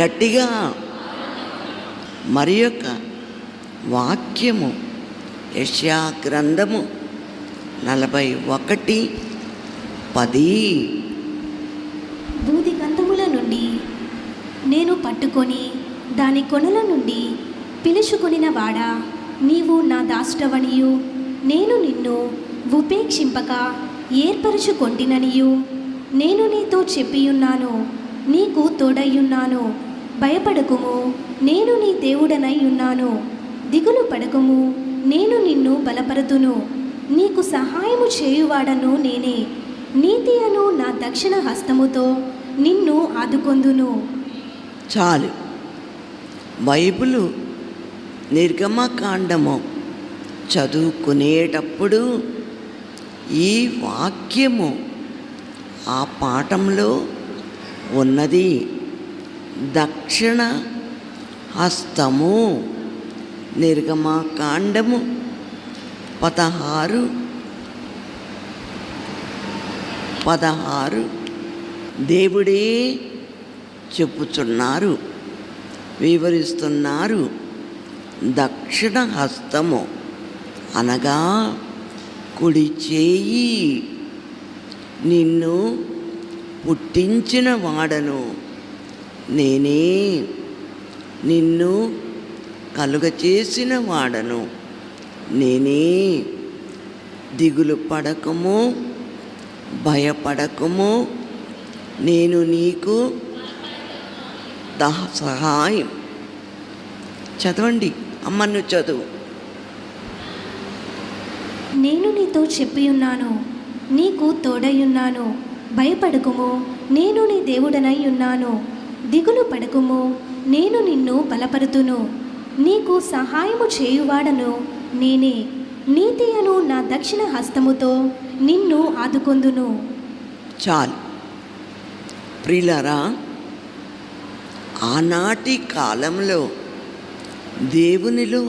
గట్టిగా. మరి యొక్క వాక్యము యెషయా గ్రంథము 41:10. బూది గంధముల నుండి నేను పట్టుకొని దాని కొనల నుండి పిలుచుకొనిన వాడా, నీవు నా దాష్టవనియు నేను నిన్ను ఉపేక్షింపక ఏర్పరచుకొంటిననియు నేను నీతో చెప్పియున్నాను. నీకు తోడయ్యున్నాను. భయపడకుము, నేను నీ దేవుడనై ఉన్నాను. దిగులు పడకుము, నేను నిన్ను బలపరుతును. నీకు సహాయము చేయువాడను నేనే. నీతి అను నా దక్షిణ హస్తముతో నిన్ను ఆదుకొందును. చాలు. బైబిలు నిర్గమకాండము చదువుకునేటప్పుడు ఈ వాక్యము ఆ పాఠంలో ఉన్నది. దక్షిణ హస్తము. నిర్గమకాండము 16 దేవుడే చెప్పుచున్నారు, వివరిస్తున్నారు. దక్షిణ హస్తము అనగా కుడి చేయి. నిన్ను పుట్టించిన వాడను నేనే. నిన్ను కలుగచేసిన వాడను నేనే. దిగులు పడకము, భయపడకము, నేను నీకు సహాయం. చదవండి అమ్మ, నువ్వు చదువు. నేను నీతో చెప్పియున్నాను, నీకు తోడయ్యున్నాను. భయపడకుము, నేను నీ దేవుడనై ఉన్నాను. దిగులు పడకుము, నేను నిన్ను బలపరుతును. నీకు సహాయము చేయువాడను నేనే. నీతి అను నా దక్షిణ హస్తముతో నిన్ను ఆదుకొందును. చాలు. ప్రియులారా, ఆనాటి కాలంలో దేవునిలో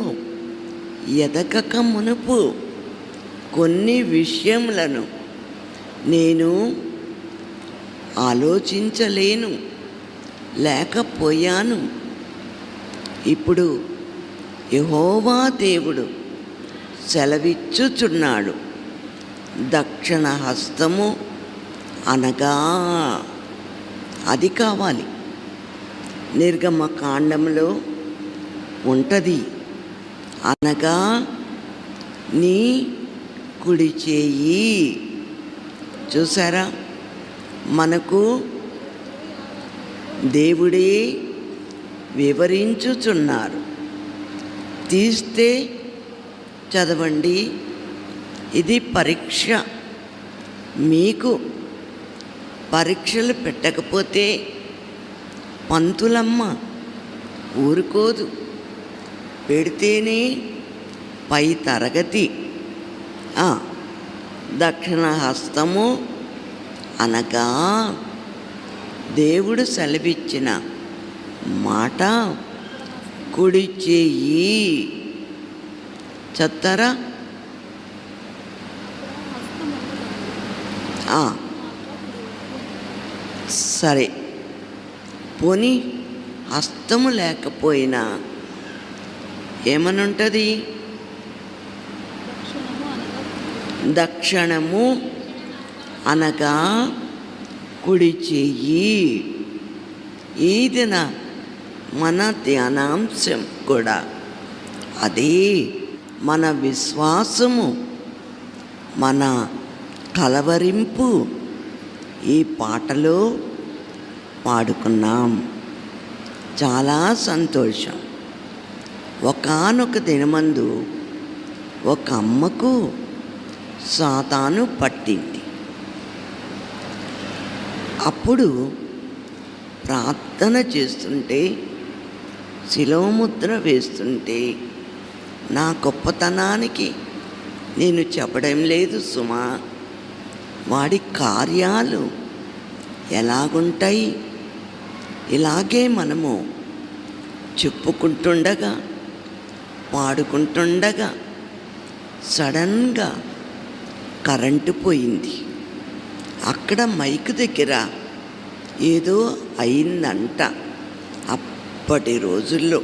ఎదగక మునుపు కొన్ని విషయములను నేను ఆలోచించలేను, లేకపోయాను. ఇప్పుడు యెహోవా దేవుడు సెలవిచ్చుచున్నాడు. దక్షిణ హస్తము అనగా అది కావాలి. నిర్గమకాండంలో ఉంటుంది. అనగా నీ కుడి చేయి. చూసారా, మనకు దేవుడే వివరించుచున్నారు. తీస్తే చదవండి. ఇది పరీక్ష. మీకు పరీక్షలు పెట్టకపోతే పంతులమ్మ ఊరుకోదు. పెడితేనే పై తరగతి. దక్షిణ హస్తము అనగా దేవుడు సెలవిచ్చిన మాట కుడి చేయి. చెప్తారా? సరే, పోనీ హస్తము లేకపోయినా ఏమనుంటుంది? దక్షిణము అనగా కుడి చెయ్యి. ఈ దిన మన ధ్యానాంశం కూడా అదే. మన విశ్వాసము, మన కలవరింపు ఈ పాటలో పాడుకున్నాం. చాలా సంతోషం. ఒకానొక దినమందు ఒక అమ్మకు సాతాను పట్టింది. అప్పుడు ప్రార్థన చేస్తుంటే, శిలోముద్ర వేస్తుంటే, నా గొప్పతనానికి నేను చెప్పడం లేదు సుమా, వాడి కార్యాలు ఎలాగుంటాయి. ఇలాగే మనము చెప్పుకుంటుండగా, పాడుకుంటుండగా సడన్గా కరెంటు పోయింది. అక్కడ మైకు దగ్గర ఏదో అయిందంట. అప్పటి రోజుల్లో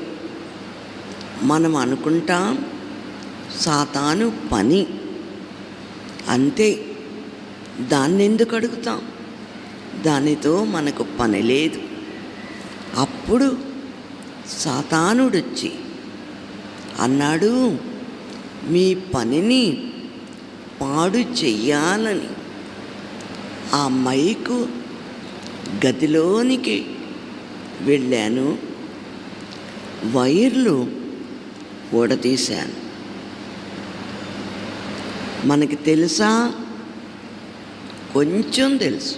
మనం అనుకుంటాం సాతాను పని అంతే, దాన్ని ఎందుకు అడుగుతాం, దానితో మనకు పని లేదు. అప్పుడు సాతానుడొచ్చి అన్నాడు, మీ పనిని పాడు చెయ్యాలని ఆ మైకు గదిలోనికి వెళ్ళాను, వైర్లు ఊడదీశాను. మనకి తెలుసా? కొంచెం తెలుసు.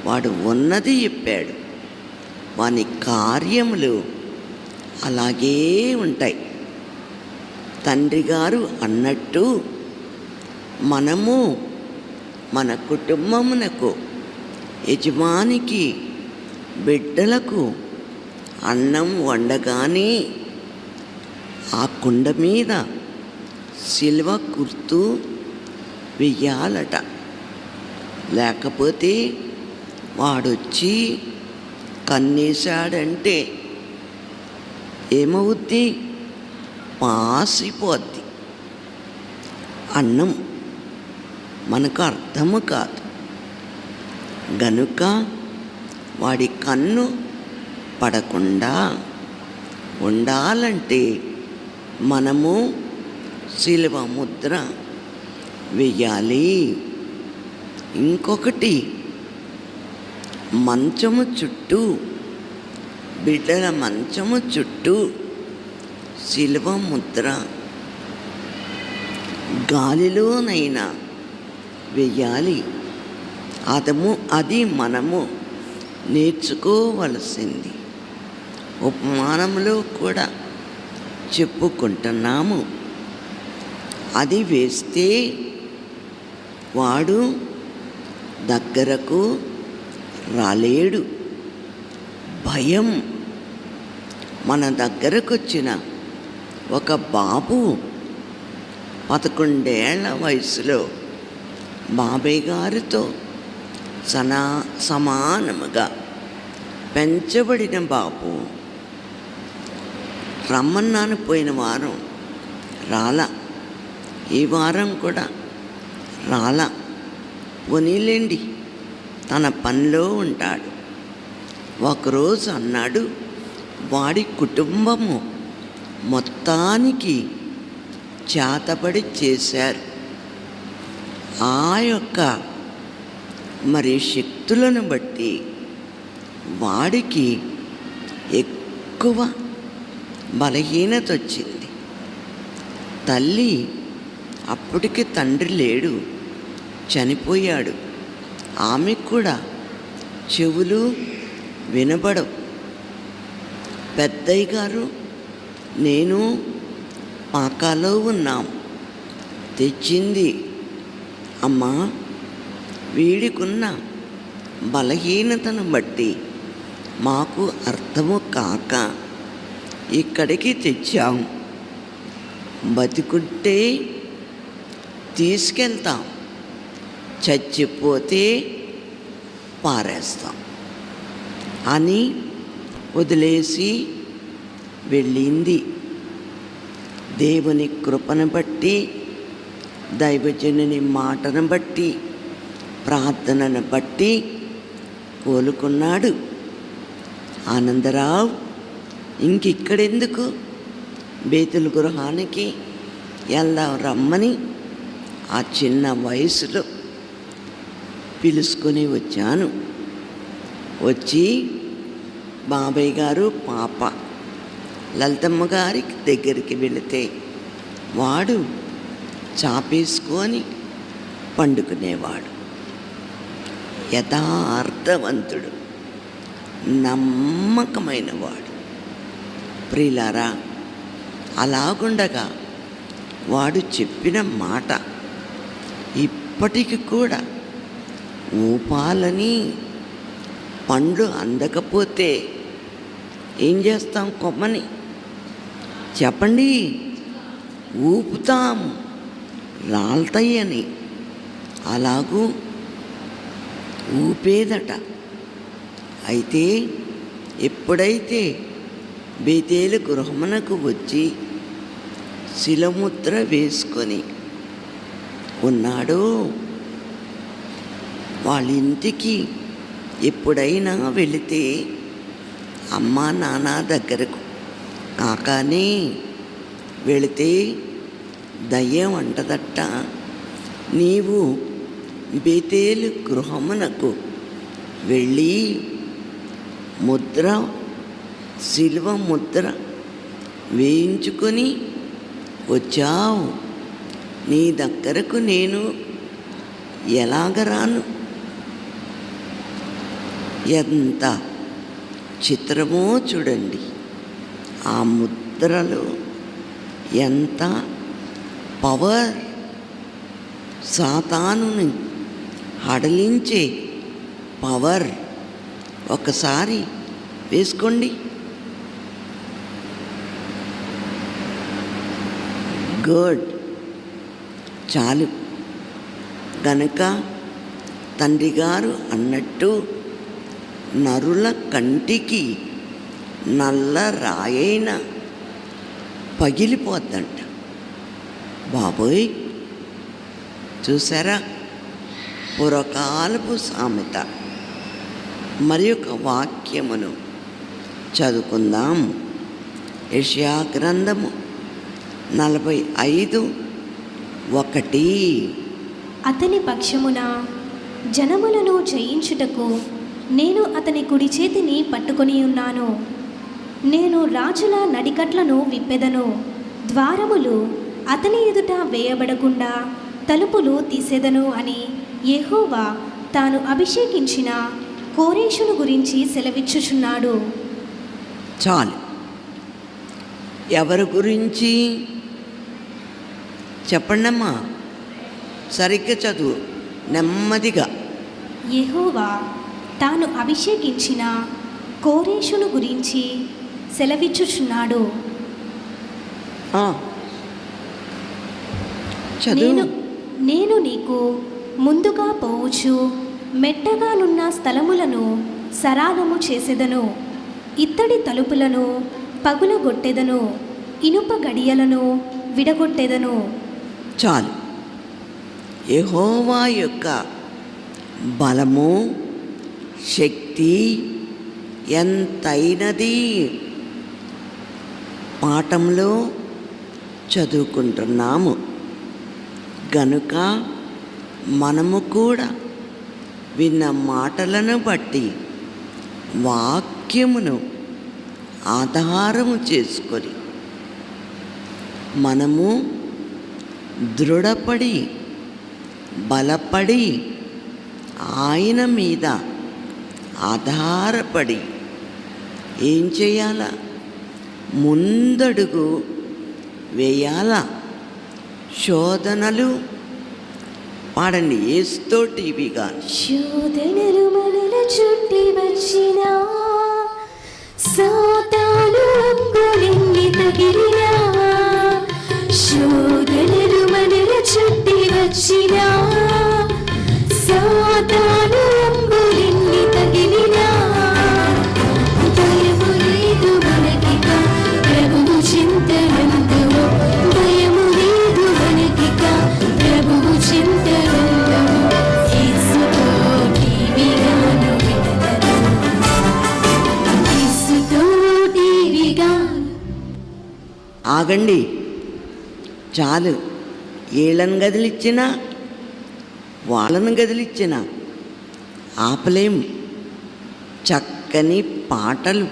వాడు ఉన్నది చెప్పాడు. వాని కార్యములు అలాగే ఉంటాయి. తండ్రి గారు అన్నట్టు మనము మన కుటుంబమునకు, యజమానికి, బిడ్డలకు అన్నం వండగానే ఆ కుండ మీద సిలువ గుర్తు వెయ్యాలట. లేకపోతే వాడొచ్చి కన్నేశాడంటే ఏమవుద్ది? పాసిపోద్ది. అన్నం మనకు అర్థము కాదు. గనుక వాడి కన్ను పడకుండా ఉండాలంటే మనము శిలువ ముద్ర వెయ్యాలి. ఇంకొకటి, మంచము చుట్టూ, బిడ్డల మంచము చుట్టూ శిలువ ముద్ర గాలిలోనైనా వెయ్యాలి. అది మనము నేర్చుకోవలసింది. ఉపమానంలో కూడా చెప్పుకుంటున్నాము. అది వేస్తే వాడు దగ్గరకు రాలేడు. భయం. మన దగ్గరకు వచ్చిన ఒక బాబు 11 ఏళ్ల వయసులో బాబాయ్ గారితో సమానముగా పెంచబడిన బాబు రమ్మన్నాను. పోయిన వారం రాలా, ఈ వారం కూడా రాలా. పోనీలేండి, తన పనిలో ఉంటాడు. ఒకరోజు అన్నాడు, వాడి కుటుంబము మొత్తానికి చేతబడి చేశారు. ఆ యొక్క శక్తులను బట్టి వాడికి ఎక్కువ బలహీనత వచ్చింది. తల్లి, అప్పటికి తండ్రి లేడు, చనిపోయాడు. ఆమెకు కూడా చెవులు వినబడవు. పెద్దయ్య గారు నేను పాకాలో ఉన్నాం. తెచ్చింది, అమ్మా వీడికున్న బలహీనతను బట్టి మాకు అర్థము కాక ఇక్కడికి తెచ్చాం. బతికుంటే తీసుకెళ్తాం, చచ్చిపోతే పారేస్తాం అని వదిలేసి వెళ్ళింది. దేవుని కృపను బట్టి, దైవజనుని మాటను బట్టి, ప్రార్థనను బట్టి కోలుకున్నాడు. ఆనందరావు ఇంకిక్కడెందుకు, బేతుల గృహానికి వెళ్దాం రమ్మని ఆ చిన్న వయసులో పిలుచుకొని వచ్చాను. వచ్చి బాబాయ్ గారు పాప లలితమ్మ గారి దగ్గరికి వెళితే వాడు చాపేసుకొని పండుకునేవాడు. యథార్థవంతుడు, నమ్మకమైన వాడు. ప్రియులారా, అలాగుండగా వాడు చెప్పిన మాట ఇప్పటికి కూడా ఊపాలని పండ్లు అందకపోతే ఏం చేస్తాం? కొమ్మని చెప్పండి, ఊపుతాం, రాల్తాయని. అలాగూ ఊపేదట. అయితే ఎప్పుడైతే బేతేలు గృహమునకు వచ్చి శిలముద్ర వేసుకొని ఉన్నాడో, వాళ్ళ ఇంటికి ఎప్పుడైనా వెళితే అమ్మా నాన్న దగ్గరకు కాకానే వెళితే దయ్యం అంటదట, నీవు బేతేలు గృహమునకు వెళ్ళి ముద్ర, శిలువ ముద్ర వేయించుకొని వచ్చావు, నీ దగ్గరకు నేను ఎలాగ రాను? ఎంత చిత్రమో చూడండి. ఆ ముద్రలో ఎంత పవర్, సాతానుని హడలించే పవర్. ఒకసారి వేసుకోండి. గుడ్, చాలు. గనుక తండ్రి గారు అన్నట్టు నరుల కంటికి నల్ల రాయైన పగిలిపోద్దంట. బాబోయ్, చూసారా? పురకాలపు సామెత. మరి ఒక వాక్యమును చదువుకుందాం. యెషయా గ్రంథము 45:1. అతని పక్షమున జనములను జయించుటకు నేను అతని కుడి చేతిని పట్టుకొని ఉన్నాను. నేను రాజుల నడికట్లను విప్పెదను, ద్వారములు అతని ఎదుట వేయబడకుండా తలుపులు తీసేదను అని యెహోవా తాను అభిషేకించిన కోరేషును గురించి సెలవిచ్చుచున్నాడు. చాలు. ఎవరి గురించి చెప్పండమ్మా, సరిగ్గా చదువు, నెమ్మదిగా. యెహోవా తాను అభిషేకించిన కోరేషును గురించి సెలవిచ్చుచున్నాడు. నేను నీకు ముందుగా పోవచ్చు మెట్టగానున్న స్థలములను సరాగము చేసెదను, ఇత్తడి తలుపులను పగులగొట్టెదను, ఇనుప గడియలను విడగొట్టెదను. చాలు. యెహోవా యొక్క బలము, శక్తి ఎంతైనది పాఠంలో చదువుకుంటున్నాము. గనుక మనము కూడా విన్న మాటలను బట్టి వాక్యమును ఆధారము చేసుకొని మనము దృఢపడి బలపడి ఆయన మీద ఆధారపడి ఏం చేయాలా? ముందడుగు వేయాలా? శోధనలు పాడండి, యేసుతో టీవీగా. శోధనలు మనల చుట్టి వచ్చినా, సాతాను అంగులెన్ని తగిలినా, శోధనలు మనల చుట్టి వచ్చినా, సాతాను అంగులెన్ని తగిలినా, భయము లేదు మనకిక ప్రభువు చింతనందుము, భయము లేదు మనకిక ప్రభువు చింతనందుము, యేసుతో టీవీగాను వినదను, యేసుతో టీవీగా. ఆగండి, చాలు. ఏళ్ళను గదిలిచ్చినా వాళ్ళను గదిలిచ్చినా ఆపలేం. చక్కని పాటలు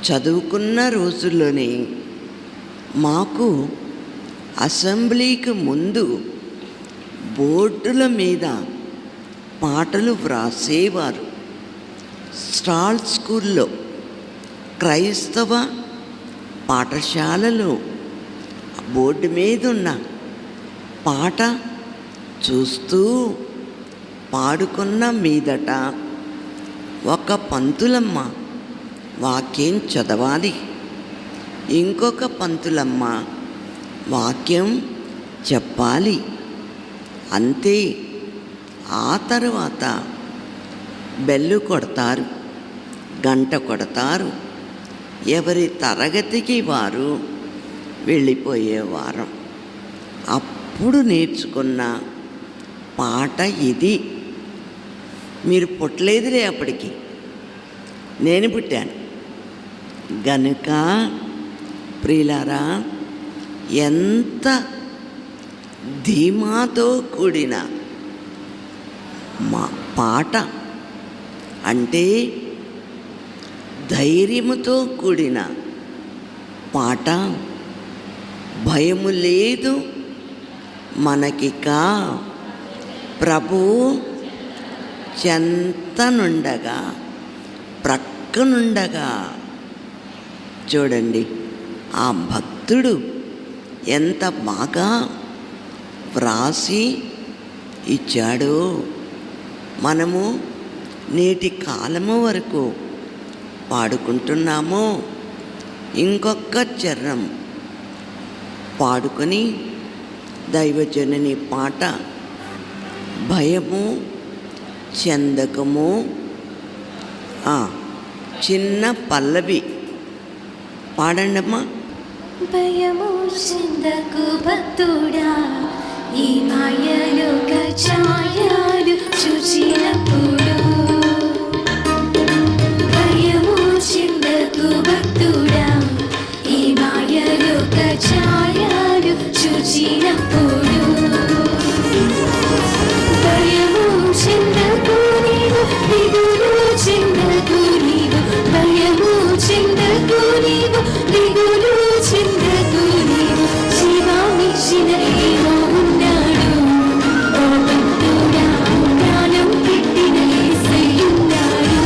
చదువుకున్న రోజుల్లోనే మాకు అసెంబ్లీకి ముందు బోర్డుల మీద పాటలు వ్రాసేవారు. స్టాల్ స్కూల్లో, క్రైస్తవ పాఠశాలలో బోర్డు మీద ఉన్న పాట చూస్తూ పాడుకున్న మీదట ఒక పంతులమ్మ వాక్యం చదవాలి, ఇంకొక పంతులమ్మ వాక్యం చెప్పాలి. అంతే. ఆ తర్వాత బెల్లు కొడతారు, గంట కొడతారు. ఎవరి తరగతికి వారు వెళ్ళిపోయేవారు. అప్పుడు నేర్చుకున్న పాట ఇది. మీరు పుట్టలేదులే అప్పటికి, నేను పుట్టాను గనుక ప్రియులారా, ఎంత ధీమాతో కూడిన మా పాట అంటే, ధైర్యముతో కూడిన పాట. భయము లేదు మనకిక, ప్రభువు చెంతనుండగా, ప్రక్కనుండగా. చూడండి ఆ భక్తుడు ఎంత బాగా వ్రాసి ఇచ్చాడో. మనము నేటి కాలము వరకు పాడుకుంటున్నాము. ఇంకొక చరణం పాడుకొని దైవజనని పాట భయము చెందకము. చిన్న పల్లవి పాడండమ్మా. భయము చెందకు భక్తుడా, ఈ మాయలోక ఛాయలు చూచినప్పుడు. భయము చెందకు భక్తుడా, ఈ మాయలోక ఛాయలు చూచినప్పుడు. భయము చెందకు నీవు, దిగులు చెందకు నీవు. భయము చెందకు నీవు, దిగులు చెందకు నీవు. జీవామిచ్చిన ఏమో ఉన్నాడు, ఓ భక్తుడా, ప్రాణం పెట్టిన యేసయ్యున్నాడు.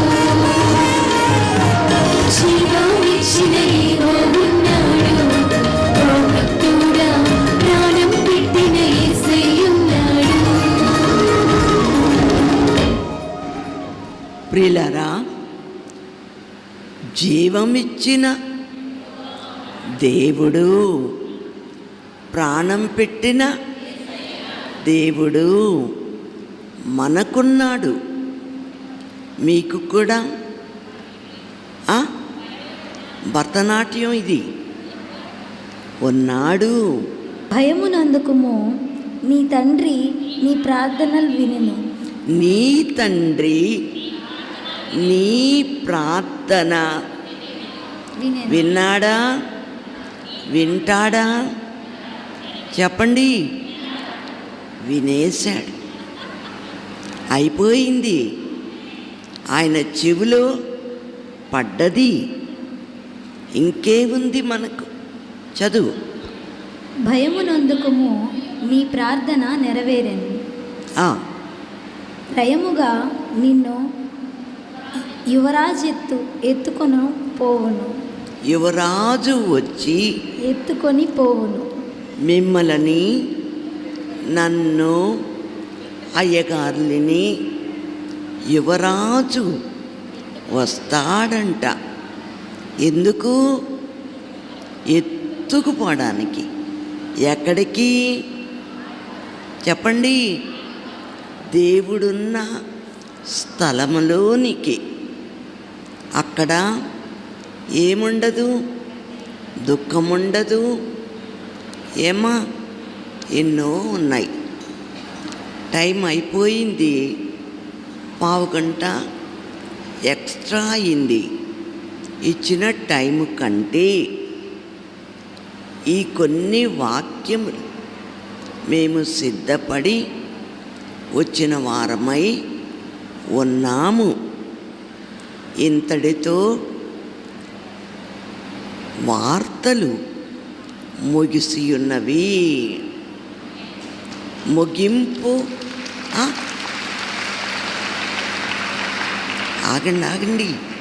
జీవామిచ్చిన ఏమో ఉన్నాడు, ఓ భక్తుడా, ప్రాణం పెట్టిన యేసయ్యున్నాడు. ప్రియులారా, జీవమిచ్చిన దేవుడు, ప్రాణం పెట్టిన దేవుడు మనకున్నాడు. మీకు కూడా భరతనాట్యం ఇది ఉన్నాడు. భయమునందుకుము, నీ తండ్రి నీ ప్రార్థనలు వినెను. నీ తండ్రి నీ ప్రార్థన విన్నాడా, వింటాడా? చెప్పండి. వినేశాడు. అయిపోయింది. ఆయన చెవిలో పడ్డది. ఇంకేముంది మనకు? చదువు. భయమునందుకుము, నీ ప్రార్థన నెరవేరెను. భయముగా నిన్ను యువరాజు ఎత్తుకొని పోవును. యువరాజు వచ్చి ఎత్తుకొని పోవును. మిమ్మల్ని, నన్ను, అయ్యగారులని యువరాజు వస్తాడంట. ఎందుకు? ఎత్తుకుపోవడానికి. ఎక్కడికి చెప్పండి? దేవుడున్న స్థలములోనికి. అక్కడ ఏముండదు, దుఃఖముండదు. ఏమా, ఎన్నో ఉన్నాయి. టైం అయిపోయింది, పావుగంట ఎక్స్ట్రా అయింది. ఇచ్చిన టైం కంటే ఈ కొన్ని వాక్యములు మేము సిద్ధపడి వచ్చిన వారమై ఉన్నాము. ఇంతటితో వార్తలు ముగిసియున్నవి. ముగింపు ఆగండి.